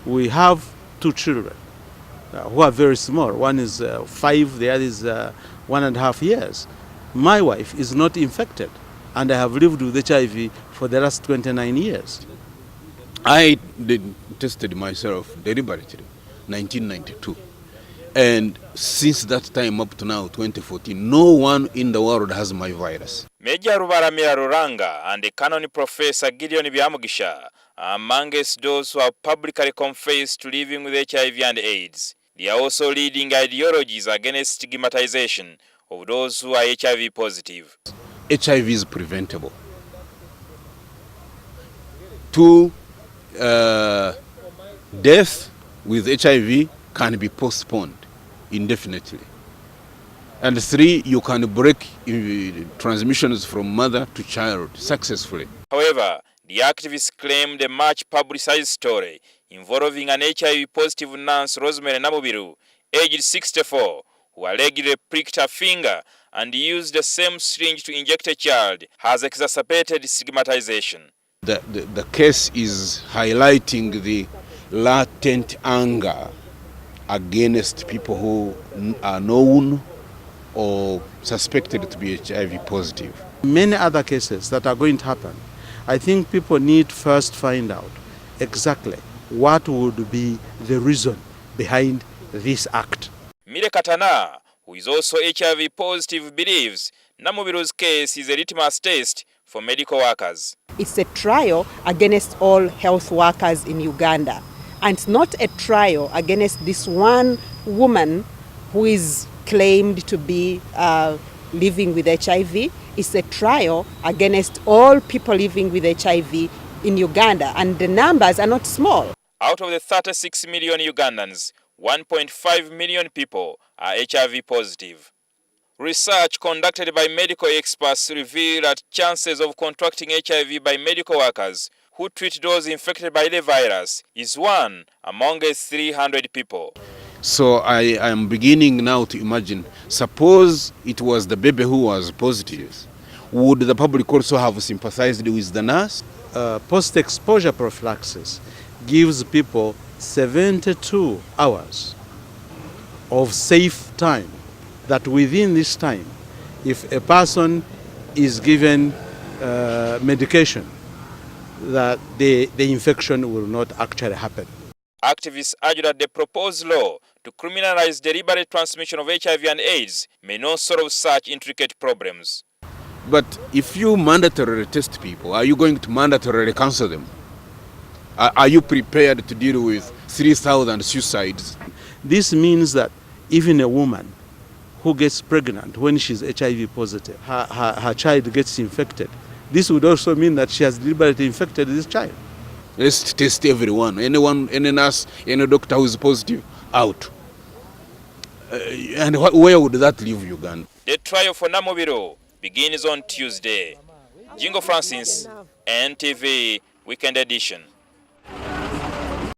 We have two children who are very small. One is 5, the other is 1.5 years. My wife is not infected, and I have lived with HIV for the last 29 years. I tested myself deliberately, 1992. And since that time up to now, 2014, no one in the world has my virus. Major Rubaramira Ruranga and the canon professor Gideon Byamugisha are amongst those who have publicly confessed to living with HIV and AIDS. They are also leading ideologies against stigmatization of those who are HIV positive. HIV is preventable. 2, death with HIV can be postponed indefinitely. And 3, you can break transmissions from mother to child successfully. However, the activists claim the much publicized story involving an HIV positive nurse, Rosemary Namubiru, aged 64, who allegedly pricked her finger and used the same syringe to inject a child, has exacerbated stigmatization. The case is highlighting the latent anger against people who are known or suspected to be HIV positive. Many other cases that are going to happen. I think people need first find out exactly what would be the reason behind this act. Mire Katana, who is also HIV positive, believes Namubiru's case is a litmus test for medical workers. It's a trial against all health workers in Uganda, and not a trial against this one woman who is claimed to be living with HIV. It's a trial against all people living with HIV in Uganda, and the numbers are not small. Out of the 36 million Ugandans, 1.5 million people are HIV positive. Research conducted by medical experts revealed that chances of contracting HIV by medical workers who treat those infected by the virus is 1 among 300 people. So I am beginning now to imagine, suppose it was the baby who was positive, would the public also have sympathized with the nurse? Post-exposure prophylaxis gives people 72 hours of safe time, that within this time, if a person is given medication, that the infection will not actually happen. Activists argue that the proposed law to criminalize deliberate transmission of HIV and AIDS may not solve such intricate problems. But if you mandatorily test people, are you going to mandatorily cancel them? Are you prepared to deal with 3,000 suicides? This means that even a woman who gets pregnant when she's HIV positive, her child gets infected. This would also mean that she has deliberately infected this child. Let's test everyone. Anyone, any nurse, any doctor who is positive, out. And where would that leave Uganda? The trial for Namubiru begins on Tuesday. Jjingo Francis, NTV Weekend Edition.